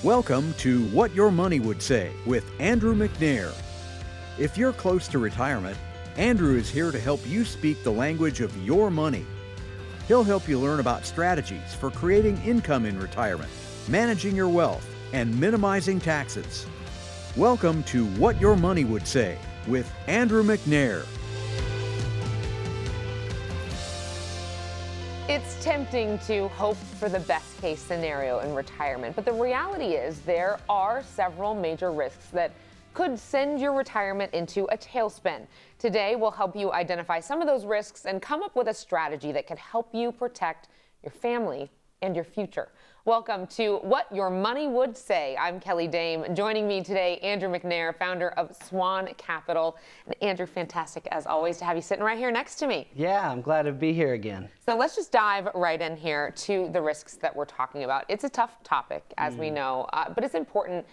Welcome to What Your Money Would Say with Andrew McNair. If you're close to retirement, Andrew is here to help you speak the language of your money. He'll help you learn about strategies for creating income in retirement, managing your wealth, and minimizing taxes. Welcome to What Your Money Would Say with Andrew McNair. It's tempting to hope for the best case scenario in retirement, but the reality is there are several major risks that could send your retirement into a tailspin. Today, we'll help you identify some of those risks and come up with a strategy that can help you protect your family and your future. Welcome to What Your Money Would Say. I'm Kelly Dame. Joining me today, Andrew McNair, founder of SWAN Capital. And Andrew, fantastic as always to have you sitting right here next to me. Yeah, I'm glad to be here again. So let's just dive right in here to the risks that we're talking about. It's a tough topic, as we know, but it's important.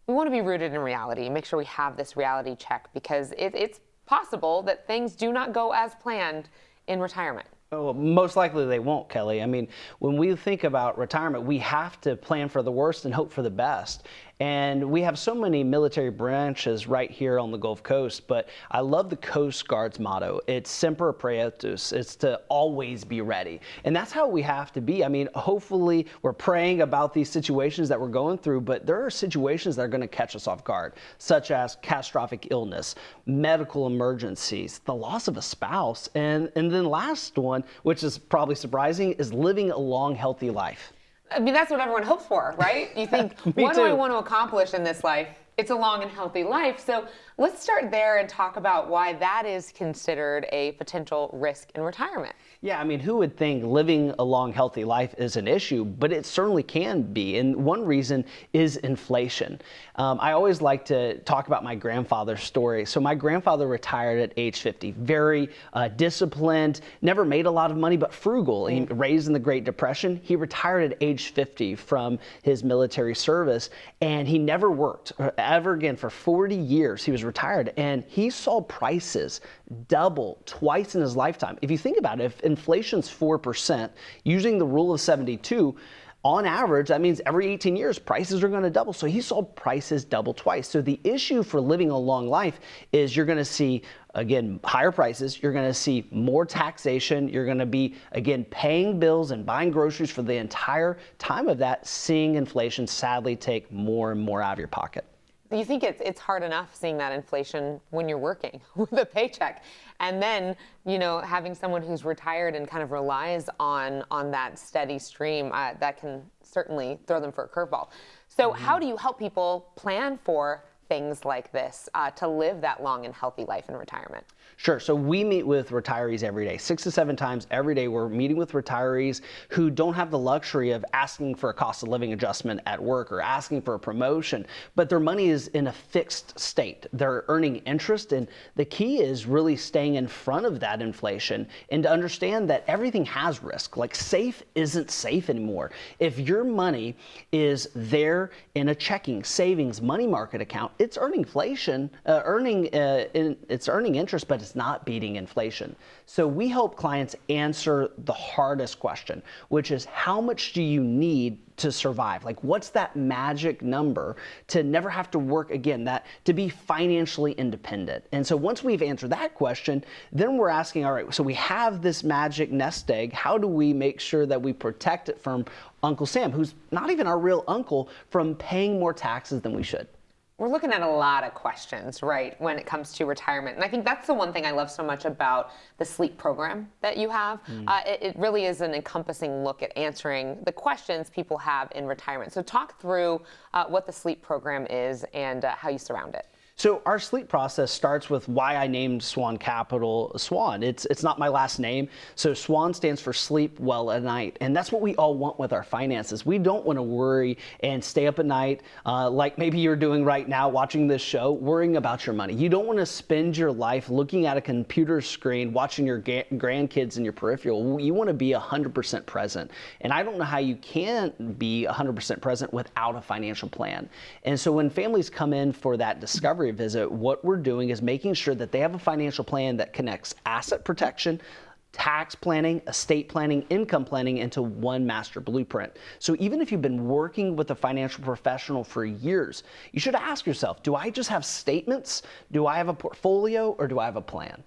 We want to be rooted in reality and make sure we have this reality check because it's possible that things do not go as planned in retirement. Oh, most likely they won't, Kelly. I mean, when we think about retirement, we have to plan for the worst and hope for the best. And we have so many military branches right here on the Gulf Coast, but I love the Coast Guard's motto. It's semper praetus. It's to always be ready. And that's how we have to be. I mean, hopefully we're praying about these situations that we're going through, but there are situations that are going to catch us off guard, such as catastrophic illness, medical emergencies, the loss of a spouse, and then last one, which is probably surprising, is living a long, healthy life. I mean, that's what everyone hopes for, right? You think, what do I want to accomplish in this life? It's a long and healthy life. So let's start there and talk about why that is considered a potential risk in retirement. Yeah, I mean, who would think living a long, healthy life is an issue, but it certainly can be. And one reason is inflation. I always like to talk about my grandfather's story. So my grandfather retired at age 50, very disciplined, never made a lot of money, but frugal. He raised in the Great Depression. He retired at age 50 from his military service, and he never worked ever again for 40 years. He was retired, and he saw prices double twice in his lifetime. If you think about it, if inflation's 4%, using the rule of 72, on average, that means every 18 years, prices are going to double. So he saw prices double twice. So the issue for living a long life is you're going to see, again, higher prices. You're going to see more taxation. You're going to be, again, paying bills and buying groceries for the entire time of that, seeing inflation sadly take more and more out of your pocket. You think it's hard enough seeing that inflation when you're working with a paycheck, and then having someone who's retired and kind of relies on that steady stream that can certainly throw them for a curveball. So how do you help people plan for things like this to live that long and healthy life in retirement? Sure. So we meet with retirees every day, 6 to 7 times every day. We're meeting with retirees who don't have the luxury of asking for a cost of living adjustment at work or asking for a promotion, but their money is in a fixed state. They're earning interest, and the key is really staying in front of that inflation and to understand that everything has risk. Like, safe isn't safe anymore. If your money is there in a checking, savings, money market account, it's earning inflation, it's earning interest, but it's not beating inflation. So we help clients answer the hardest question, which is how much do you need to survive? Like, what's that magic number to never have to work again, that to be financially independent? And so once we've answered that question, then we're asking, all right, so we have this magic nest egg. How do we make sure that we protect it from Uncle Sam, who's not even our real uncle, from paying more taxes than we should? We're looking at a lot of questions, right, when it comes to retirement. And I think that's the one thing I love so much about the sleep program that you have. It really is an encompassing look at answering the questions people have in retirement. So talk through what the sleep program is and how you surround it. So our sleep process starts with why I named SWAN Capital SWAN. It's not my last name. So SWAN stands for sleep well at night. And that's what we all want with our finances. We don't want to worry and stay up at night like maybe you're doing right now watching this show, worrying about your money. You don't want to spend your life looking at a computer screen, watching your grandkids in your peripheral. You want to be 100% present. And I don't know how you can be 100% present without a financial plan. And so when families come in for that discovery visit, what we're doing is making sure that they have a financial plan that connects asset protection, tax planning, estate planning, income planning into one master blueprint. So even if you've been working with a financial professional for years, you should ask yourself, do I just have statements? Do I have a portfolio, or do I have a plan?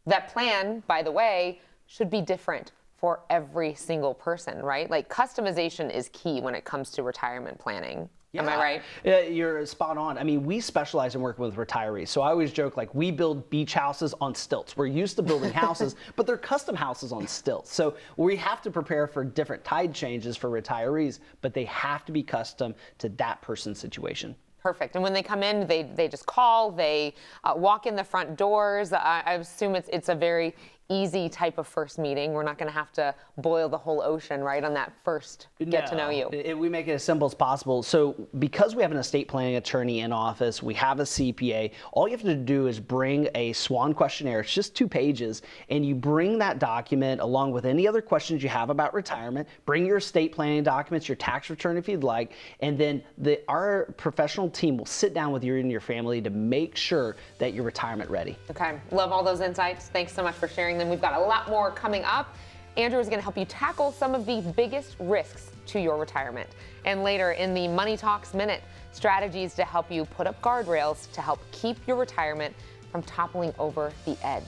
That plan, by the way, should be different for every single person, right? Like customization is key when it comes to retirement planning. Yeah. Am I right? You're spot on. I mean, we specialize in working with retirees. So I always joke, like, we build beach houses on stilts. We're used to building houses, but they're custom houses on stilts. So we have to prepare for different tide changes for retirees, but they have to be custom to that person's situation. Perfect. And when they come in, they just call, they walk in the front doors. I assume it's a very easy type of first meeting. We're not going to have to boil the whole ocean, right, on that first get to know you. We make it as simple as possible. So because we have an estate planning attorney in office, we have a CPA, all you have to do is bring a SWAN questionnaire. It's just 2 pages, and you bring that document along with any other questions you have about retirement. Bring your estate planning documents, your tax return if you'd like, and then our professional team will sit down with you and your family to make sure that you're retirement ready. Okay, love all those insights. Thanks so much for sharing them. We've got a lot more coming up. Andrew is going to help you tackle some of the biggest risks to your retirement. And later in the Money Talks Minute, strategies to help you put up guardrails to help keep your retirement from toppling over the edge.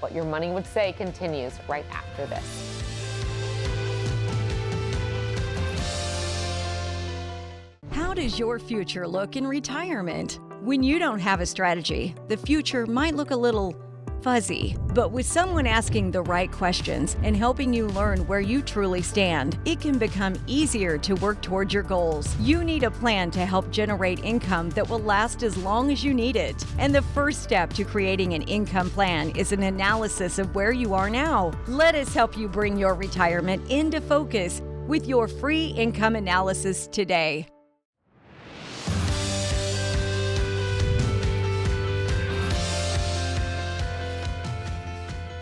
What Your Money Would Say continues right after this. How does your future look in retirement? When you don't have a strategy, the future might look a little fuzzy. But with someone asking the right questions and helping you learn where you truly stand, it can become easier to work towards your goals. You need a plan to help generate income that will last as long as you need it. And the first step to creating an income plan is an analysis of where you are now. Let us help you bring your retirement into focus with your free income analysis today.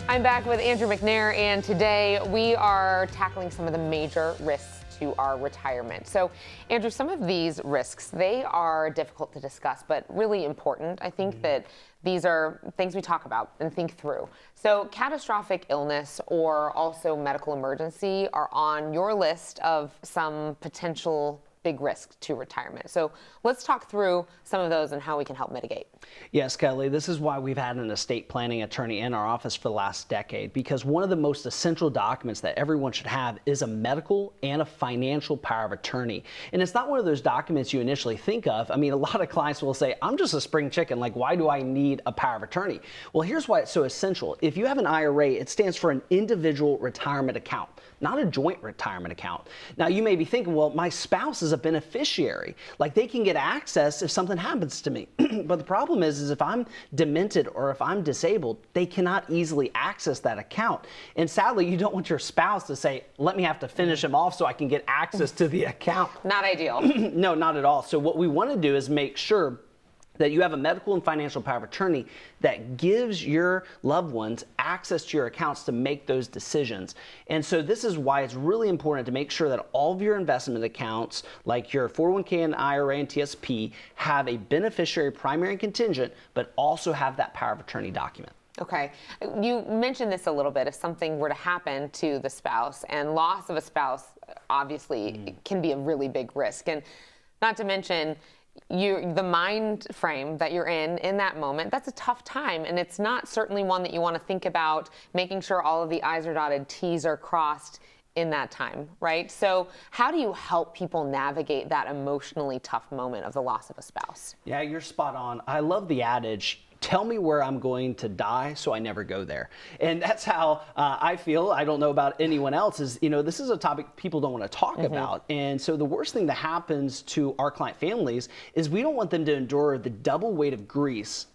I'm back with Andrew McNair, and today we are tackling some of the major risks to our retirement. So, Andrew, some of these risks, they are difficult to discuss, but really important. I think that these are things we talk about and think through. So, catastrophic illness or also medical emergency are on your list of some potential big risk to retirement. So let's talk through some of those and how we can help mitigate. Yes, Kelly, this is why we've had an estate planning attorney in our office for the last decade, because one of the most essential documents that everyone should have is a medical and a financial power of attorney. And it's not one of those documents you initially think of. I mean, a lot of clients will say, I'm just a spring chicken. Like, why do I need a power of attorney? Well, here's why it's so essential. If you have an IRA, it stands for an individual retirement account, not a joint retirement account. Now, you may be thinking, well, my spouse is a beneficiary. Like, they can get access if something happens to me. But the problem is if I'm demented or if I'm disabled, they cannot easily access that account. And sadly, you don't want your spouse to say, let me have to finish him off so I can get access to the account. Not ideal. No, not at all. So what we want to do is make sure that you have a medical and financial power of attorney that gives your loved ones access to your accounts to make those decisions. And so this is why it's really important to make sure that all of your investment accounts, like your 401k and IRA and TSP, have a beneficiary, primary, and contingent, but also have that power of attorney document. Okay. You mentioned this a little bit. If something were to happen to the spouse, and loss of a spouse obviously can be a really big risk. And not to mention, the mind frame that you're in that moment, that's a tough time, and it's not certainly one that you want to think about making sure all of the I's are dotted, T's are crossed in that time, right? So how do you help people navigate that emotionally tough moment of the loss of a spouse? Yeah, you're spot on. I love the adage, tell me where I'm going to die so I never go there. And that's how I feel. I don't know about anyone else. Is, this is a topic people don't want to talk about. And so the worst thing that happens to our client families is we don't want them to endure the double weight of grief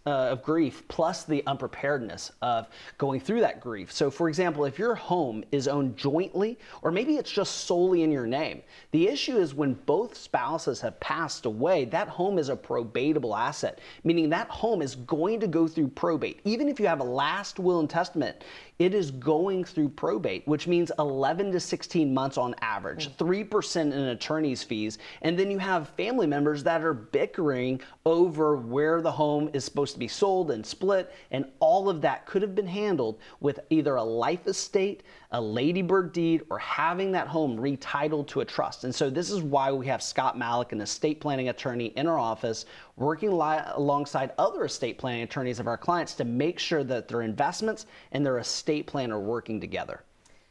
plus the unpreparedness of going through that grief. So for example, if your home is owned jointly, or maybe it's just solely in your name, the issue is when both spouses have passed away, that home is a probatable asset, meaning that home is going going to go through probate. Even if you have a last will and testament, it is going through probate, which means 11 to 16 months on average, 3% in attorney's fees. And then you have family members that are bickering over where the home is supposed to be sold and split. And all of that could have been handled with either a life estate, a ladybird deed, or having that home retitled to a trust. And so this is why we have Scott Malik, an estate planning attorney in our office, working alongside other estate planning attorneys of our clients to make sure that their investments and their estate plan are working together.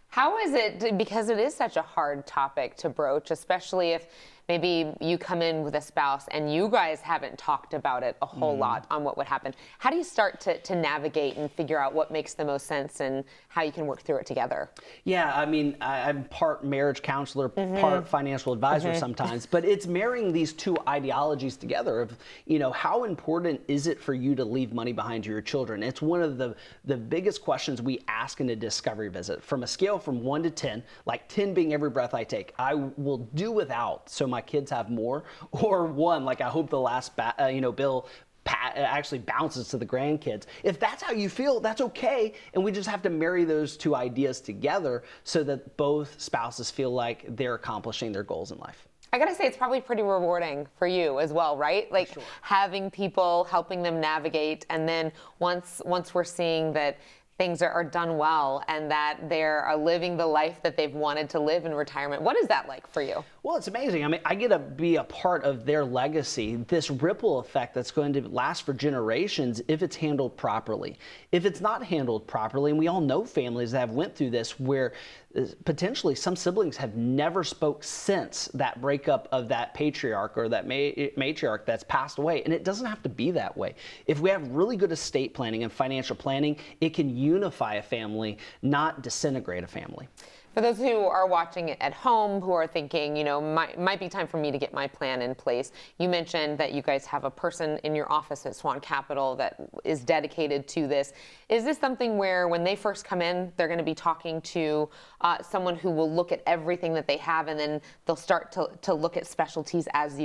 How is it, because it is such a hard topic to broach, especially if maybe you come in with a spouse and you guys haven't talked about it a whole lot on what would happen. How do you start to navigate and figure out what makes the most sense and how you can work through it together? Yeah, I mean, I'm part marriage counselor, part financial advisor sometimes, but it's marrying these two ideologies together of, you know, how important is it for you to leave money behind to your children? It's one of the biggest questions we ask in a discovery visit. From a scale from 1 to 10, like 10 being every breath I take, I will do without so my kids have more, or 1, like I hope the last bill actually bounces to the grandkids. If that's how you feel, that's okay. And we just have to marry those two ideas together so that both spouses feel like they're accomplishing their goals in life. I gotta say, it's probably pretty rewarding for you as well, right? Like having people helping them navigate, and then once we're seeing that things are done well and that they're living the life that they've wanted to live in retirement. What is that like for you? Well, it's amazing. I mean, I get to be a part of their legacy, this ripple effect that's going to last for generations if it's handled properly. If it's not handled properly, and we all know families that have went through this where potentially some siblings have never spoke since that breakup of that patriarch or that matriarch that's passed away. And it doesn't have to be that way. If we have really good estate planning and financial planning, it can unify a family, not disintegrate a family. For those who are watching it at home, who are thinking, you know, might be time for me to get my plan in place, you mentioned that you guys have a person in your office at SWAN Capital that is dedicated to this. Is this something where when they first come in, they're going to be talking to someone who will look at everything that they have, and then they'll start to look at specialties as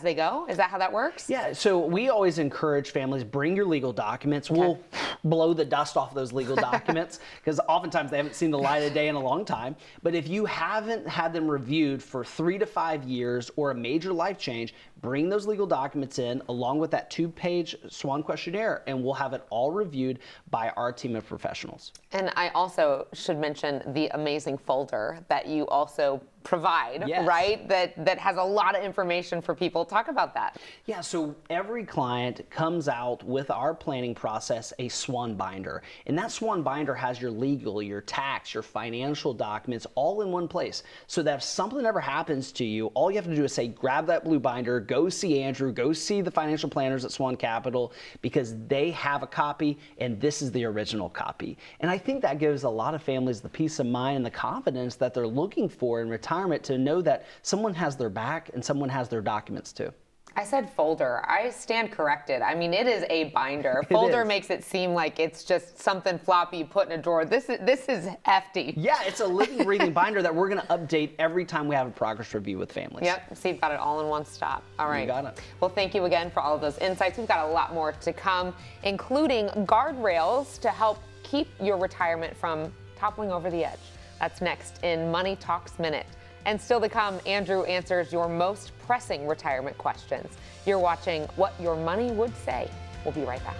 they go? Is that how that works? Yeah, so we always encourage families, bring your legal documents. Okay. We'll blow the dust off those legal documents because oftentimes they haven't seen the light of day in a long time. But if you haven't had them reviewed for 3 to 5 years or a major life change, bring those legal documents in along with that 2-page SWAN questionnaire, and we'll have it all reviewed by our team of professionals. And I also should mention the amazing folder that you also provide, right? That has a lot of information for people. Talk about that. Yeah, so every client comes out with our planning process a SWAN binder. And that SWAN binder has your legal, your tax, your financial documents all in one place. So that if something ever happens to you, all you have to do is say, grab that blue binder, go see Andrew, go see the financial planners at SWAN Capital, because they have a copy and this is the original copy. And I think that gives a lot of families the peace of mind and the confidence that they're looking for in retirement, to know that someone has their back and someone has their documents too. I said folder. I stand corrected. I mean, it is a binder. Folder makes it seem like it's just something floppy you put in a drawer. This is hefty. Yeah, it's a living, breathing binder that we're going to update every time we have a progress review with families. Yep, so you've got it all in one stop. All right. You got it. Well, thank you again for all of those insights. We've got a lot more to come, including guardrails to help keep your retirement from toppling over the edge. That's next in Money Talks Minute. And still to come, Andrew answers your most pressing retirement questions. You're watching What Your Money Would Say. We'll be right back.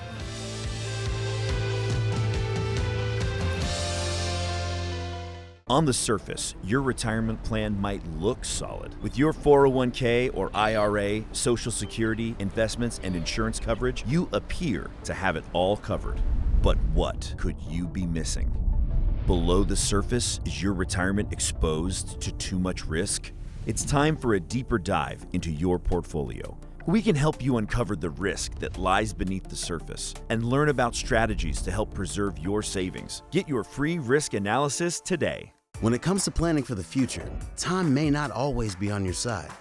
On the surface, your retirement plan might look solid. With your 401k or IRA, Social Security, investments, and insurance coverage, you appear to have it all covered. But what could you be missing? Below the surface, is your retirement exposed to too much risk? It's time for a deeper dive into your portfolio. We can help you uncover the risk that lies beneath the surface and learn about strategies to help preserve your savings. Get your free risk analysis today. When it comes to planning for the future, time may not always be on your side.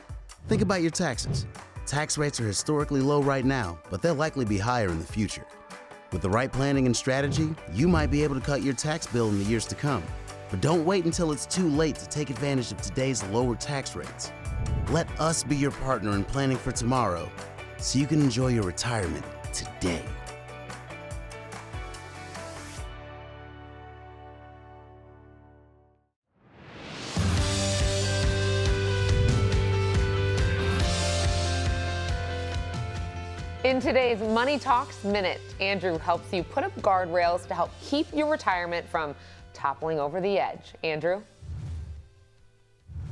Think about your taxes. Tax rates are historically low right now, but they'll likely be higher in the future. With the right planning and strategy, you might be able to cut your tax bill in the years to come. But don't wait until it's too late to take advantage of today's lower tax rates. Let us be your partner in planning for tomorrow so you can enjoy your retirement today. In today's Money Talks Minute, Andrew helps you put up guardrails to help keep your retirement from toppling over the edge. Andrew?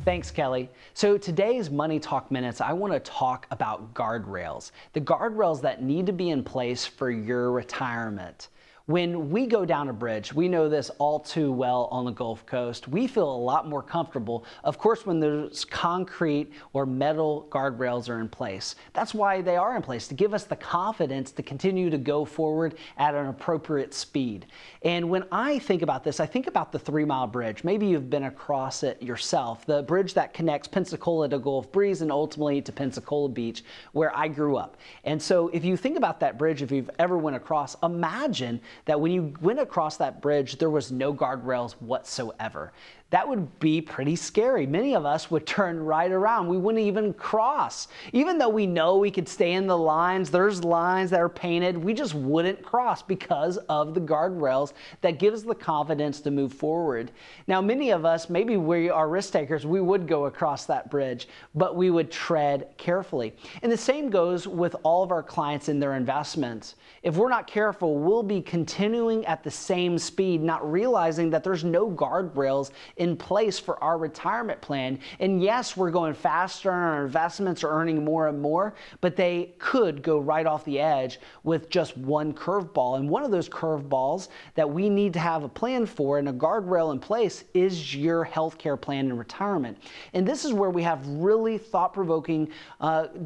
Thanks, Kelly. So today's Money Talk Minutes, I want to talk about guardrails. The guardrails that need to be in place for your retirement. When we go down a bridge, we know this all too well on the Gulf Coast, we feel a lot more comfortable, of course, when those concrete or metal guardrails are in place. That's why they are in place, to give us the confidence to continue to go forward at an appropriate speed. And when I think about this, I think about the 3 Mile Bridge. Maybe you've been across it yourself, the bridge that connects Pensacola to Gulf Breeze and ultimately to Pensacola Beach, where I grew up. And so if you think about that bridge, if you've ever went across, imagine that when you went across that bridge, there was no guardrails whatsoever. That would be pretty scary. Many of us would turn right around. We wouldn't even cross. Even though we know we could stay in the lines, there's lines that are painted, we just wouldn't cross because of the guardrails that give us the confidence to move forward. Now, many of us, maybe we are risk takers, we would go across that bridge, but we would tread carefully. And the same goes with all of our clients in their investments. If we're not careful, we'll be continuing at the same speed, not realizing that there's no guardrails in place for our retirement plan. And yes, we're going faster and our investments are earning more and more, but they could go right off the edge with just one curveball. And one of those curveballs that we need to have a plan for and a guardrail in place is your healthcare plan in retirement. And this is where we have really thought-provoking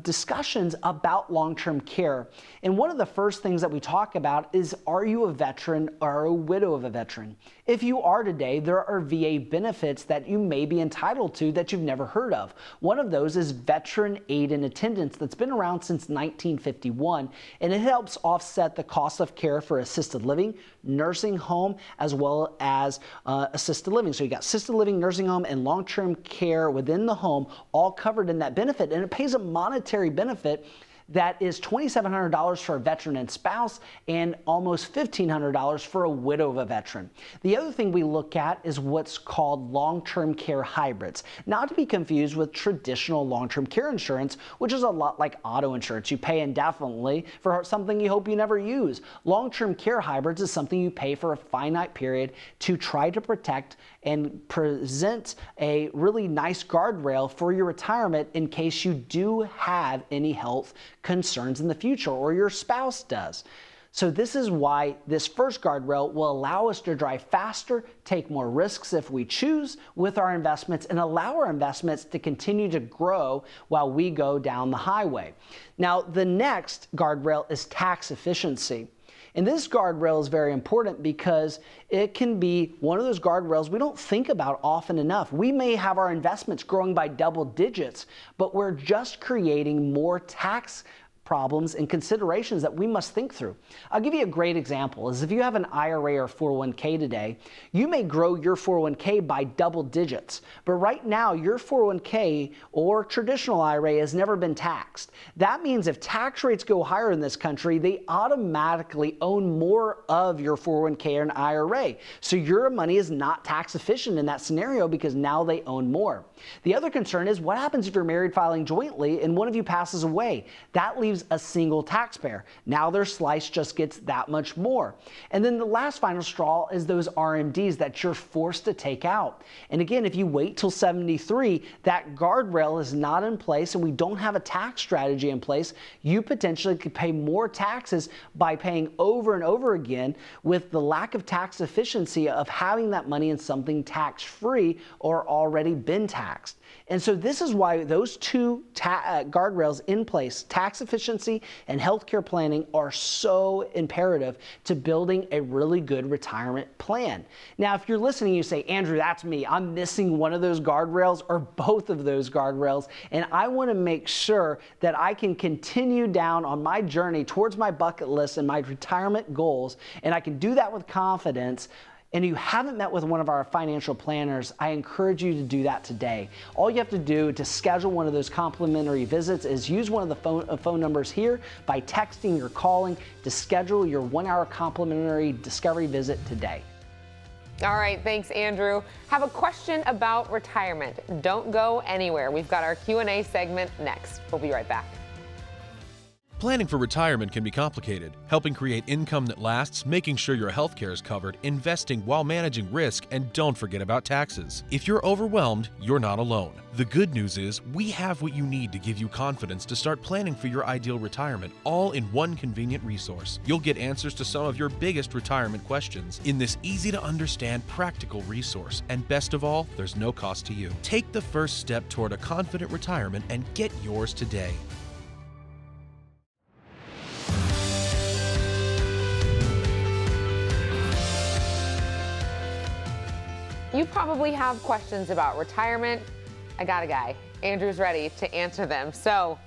discussions about long-term care. And one of the first things that we talk about is, are you a veteran or a widow of a veteran? If you are today, there are VA benefits that you may be entitled to that you've never heard of. One of those is Veteran Aid and Attendance that's been around since 1951, and it helps offset the cost of care for assisted living, nursing home, as well as assisted living. So you got assisted living, nursing home, and long-term care within the home all covered in that benefit, and it pays a monetary benefit that is $2,700 for a veteran and spouse and almost $1,500 for a widow of a veteran. The other thing we look at is what's called long-term care hybrids, not to be confused with traditional long-term care insurance, which is a lot like auto insurance. You pay indefinitely for something you hope you never use. Long-term care hybrids is something you pay for a finite period to try to protect and present a really nice guardrail for your retirement in case you do have any health concerns in the future or your spouse does. So this is why this first guardrail will allow us to drive faster, take more risks if we choose with our investments, and allow our investments to continue to grow while we go down the highway. Now, the next guardrail is tax efficiency. And this guardrail is very important because it can be one of those guardrails we don't think about often enough. We may have our investments growing by double digits, but we're just creating more tax problems and considerations that we must think through. I'll give you a great example is if you have an IRA or 401k today, you may grow your 401k by double digits, but right now your 401k or traditional IRA has never been taxed. That means if tax rates go higher in this country, they automatically own more of your 401k or an IRA. So your money is not tax efficient in that scenario because now they own more. The other concern is what happens if you're married filing jointly and one of you passes away? That leaves a single taxpayer. Now their slice just gets that much more. And then the last final straw is those RMDs that you're forced to take out. And again, if you wait till 73, that guardrail is not in place and we don't have a tax strategy in place, you potentially could pay more taxes by paying over and over again with the lack of tax efficiency of having that money in something tax-free or already been taxed. And so this is why those two guardrails in place, tax efficiency and healthcare planning, are so imperative to building a really good retirement plan. Now, if you're listening, you say, Andrew, that's me. I'm missing one of those guardrails or both of those guardrails, and I want to make sure that I can continue down on my journey towards my bucket list and my retirement goals, and I can do that with confidence. And you haven't met with one of our financial planners, I encourage you to do that today. All you have to do to schedule one of those complimentary visits is use one of the phone numbers here by texting or calling to schedule your 1-hour complimentary discovery visit today. All right, thanks, Andrew. Have a question about retirement? Don't go anywhere. We've got our Q&A segment next. We'll be right back. Planning for retirement can be complicated. Helping create income that lasts, making sure your health care is covered, investing while managing risk, and don't forget about taxes. If you're overwhelmed, you're not alone. The good news is we have what you need to give you confidence to start planning for your ideal retirement, all in one convenient resource. You'll get answers to some of your biggest retirement questions in this easy-to-understand, practical resource. And best of all, there's no cost to you. Take the first step toward a confident retirement and get yours today. You probably have questions about retirement. I got a guy. Andrew's ready to answer them. So,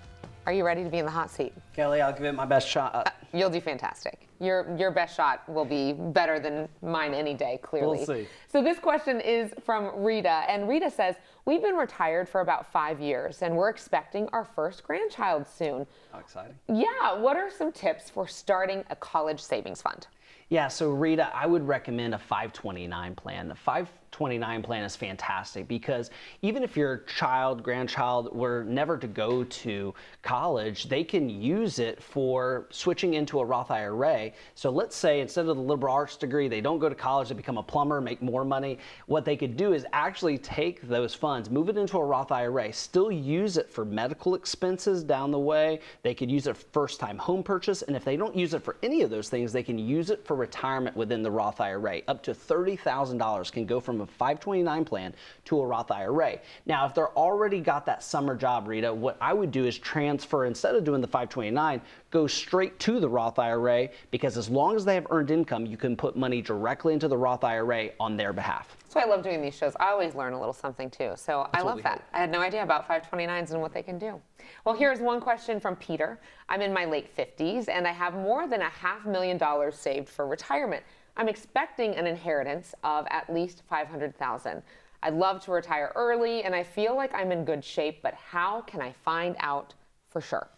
are you ready to be in the hot seat? Kelly, I'll give it my best shot. You'll do fantastic. Your best shot will be better than mine any day, clearly. We'll see. So this question is from Rita, and Rita says, we've been retired for about 5 years, and we're expecting our first grandchild soon. How exciting. Yeah, what are some tips for starting a college savings fund? Yeah, so Rita, I would recommend a 529 plan. The 529 plan is fantastic because even if your child, grandchild were never to go to college, they can use it for switching into a Roth IRA. So let's say instead of the liberal arts degree, they don't go to college, they become a plumber, make more money. What they could do is actually take those funds, move it into a Roth IRA, still use it for medical expenses down the way. They could use it for first-time home purchase. And if they don't use it for any of those things, they can use it for retirement within the Roth IRA. Up to $30,000 can go from a 529 plan to a Roth IRA. Now, if they're already got that summer job, Rita, what I would do is transfer, instead of doing the 529, go straight to the Roth IRA, because as long as they have earned income, you can put money directly into the Roth IRA on their behalf. That's why I love doing these shows. I always learn a little something too. So I love that. I had no idea about 529s and what they can do. Well, here's one question from Peter. I'm in my late 50s and I have more than $500,000 saved for retirement. I'm expecting an inheritance of at least $500,000. I'd love to retire early and I feel like I'm in good shape, but how can I find out for sure?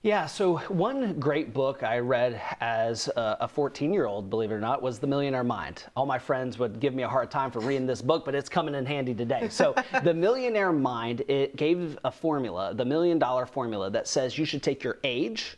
Yeah, so one great book I read as a 14-year-old, believe it or not, was The Millionaire Mind. All my friends would give me a hard time for reading this book, but it's coming in handy today. So The Millionaire Mind, it gave a formula, the $1 million formula, that says you should take your age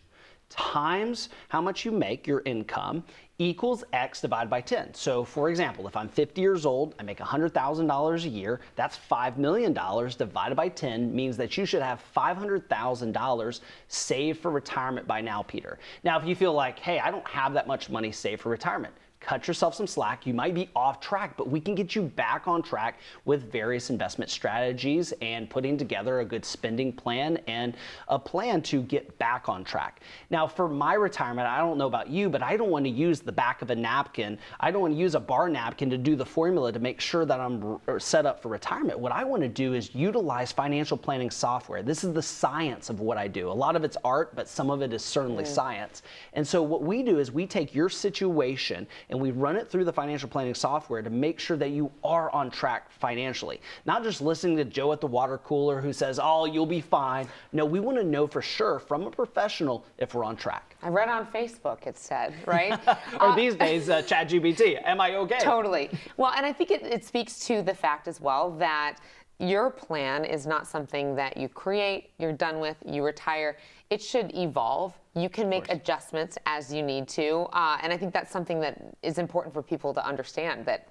times how much you make, your income, equals X divided by 10. So for example, if I'm 50 years old, I make $100,000 a year, that's $5 million divided by 10 means that you should have $500,000 saved for retirement by now, Peter. Now, if you feel like, hey, I don't have that much money saved for retirement, cut yourself some slack. You might be off track, but we can get you back on track with various investment strategies and putting together a good spending plan and a plan to get back on track. Now, for my retirement, I don't know about you, but I don't want to use the back of a napkin. I don't want to use a bar napkin to do the formula to make sure that I'm set up for retirement. What I want to do is utilize financial planning software. This is the science of what I do. A lot of it's art, but some of it is certainly science. And so what we do is we take your situation and we run it through the financial planning software to make sure that you are on track financially. Not just listening to Joe at the water cooler who says, oh, you'll be fine. No, we want to know for sure from a professional if we're on track. I read on Facebook, it said, right? Or these days, ChatGPT, am I okay? Totally. Well, and I think it speaks to the fact as well that your plan is not something that you create, you're done with, you retire. It should evolve. You can make adjustments as you need to. And I think that's something that is important for people to understand, that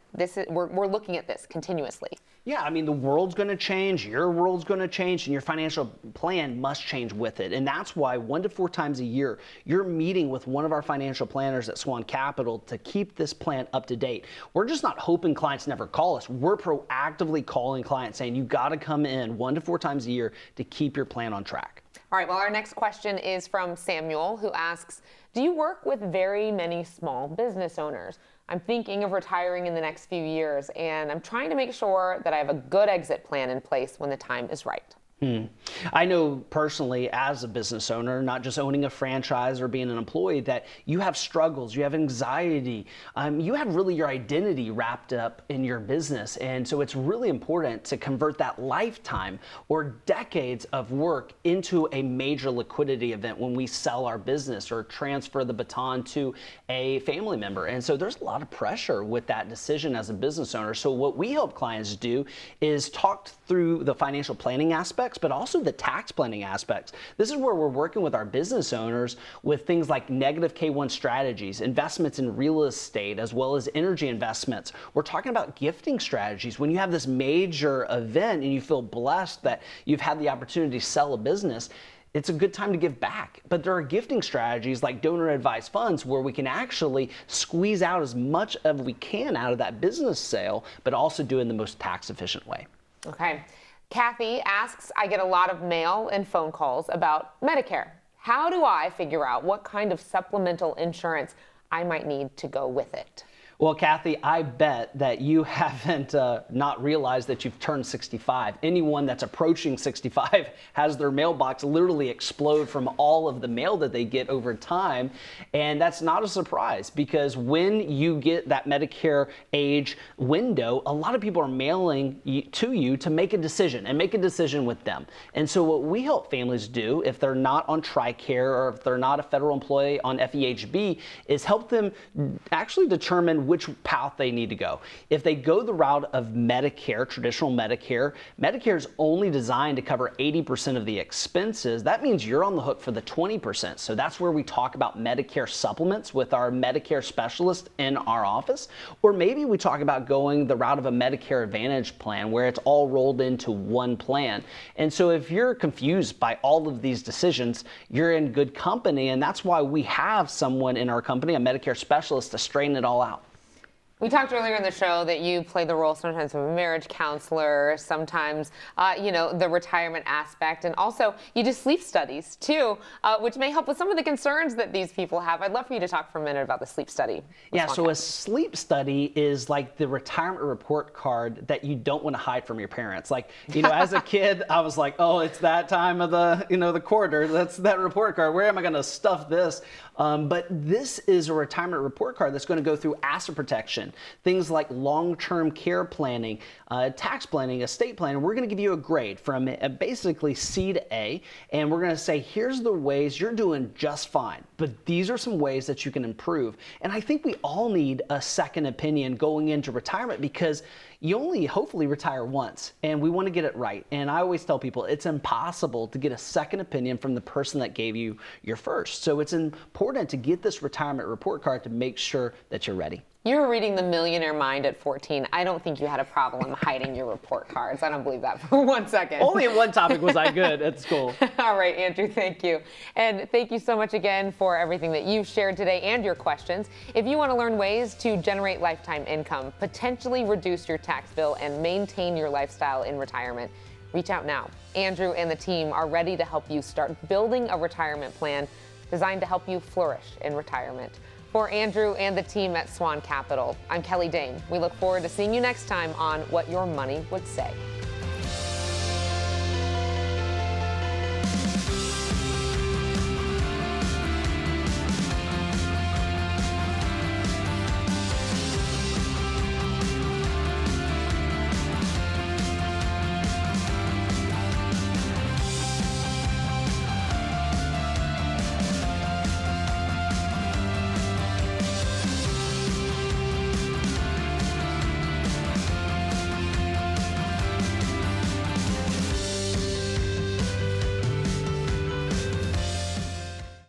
we're looking at this continuously. Yeah, I mean, the world's going to change, your world's going to change, and your financial plan must change with it. And that's why 1 to 4 times a year, you're meeting with one of our financial planners at SWAN Capital to keep this plan up to date. We're just not hoping clients never call us. We're proactively calling clients saying, you got to come in 1 to 4 times a year to keep your plan on track. All right, well, our next question is from Samuel, who asks, do you work with very many small business owners? I'm thinking of retiring in the next few years, and I'm trying to make sure that I have a good exit plan in place when the time is right. I know personally as a business owner, not just owning a franchise or being an employee, that you have struggles, you have anxiety, you have really your identity wrapped up in your business. And so it's really important to convert that lifetime or decades of work into a major liquidity event when we sell our business or transfer the baton to a family member. And so there's a lot of pressure with that decision as a business owner. So what we help clients do is talk through the financial planning aspect aspects, but also the tax planning aspects. This is where we're working with our business owners with things like negative K1 strategies, investments in real estate, as well as energy investments. We're talking about gifting strategies. When you have this major event and you feel blessed that you've had the opportunity to sell a business, it's a good time to give back. But there are gifting strategies like donor advised funds where we can actually squeeze out as much as we can out of that business sale, but also do it in the most tax efficient way. Okay. Kathy asks, I get a lot of mail and phone calls about Medicare. How do I figure out what kind of supplemental insurance I might need to go with it? Well, Kathy, I bet that you haven't not realized that you've turned 65. Anyone that's approaching 65 has their mailbox literally explode from all of the mail that they get over time. And that's not a surprise, because when you get that Medicare age window, a lot of people are mailing to you to make a decision and make a decision with them. And so what we help families do, if they're not on TRICARE or if they're not a federal employee on FEHB, is help them actually determine which path they need to go. If they go the route of Medicare, traditional Medicare, Medicare is only designed to cover 80% of the expenses. That means you're on the hook for the 20%. So that's where we talk about Medicare supplements with our Medicare specialist in our office. Or maybe we talk about going the route of a Medicare Advantage plan where it's all rolled into one plan. And so if you're confused by all of these decisions, you're in good company. And that's why we have someone in our company, a Medicare specialist, to straighten it all out. We talked earlier in the show that you play the role sometimes of a marriage counselor, sometimes, the retirement aspect, and also you do sleep studies too, which may help with some of the concerns that these people have. I'd love for you to talk for a minute about the sleep study. Yeah, so a sleep study is like the retirement report card that you don't want to hide from your parents. Like, as a kid, I was like, oh, it's that time of the quarter. That's that report card. Where am I going to stuff this? But this is a retirement report card that's going to go through asset protection, things like long-term care planning, tax planning, estate planning. We're going to give you a grade from basically C to A, and we're going to say, here's the ways you're doing just fine, but these are some ways that you can improve. And I think we all need a second opinion going into retirement, because you only hopefully retire once, and we want to get it right. And I always tell people it's impossible to get a second opinion from the person that gave you your first. So it's important to get this retirement report card to make sure that you're ready. You were reading The Millionaire Mind at 14. I don't think you had a problem hiding your report cards. I don't believe that for 1 second. Only in one topic was I good at school. All right, Andrew, thank you. And thank you so much again for everything that you've shared today and your questions. If you want to learn ways to generate lifetime income, potentially reduce your tax bill, and maintain your lifestyle in retirement, reach out now. Andrew and the team are ready to help you start building a retirement plan designed to help you flourish in retirement. For Andrew and the team at SWAN Capital, I'm Kelly Dane. We look forward to seeing you next time on What Your Money Would Say.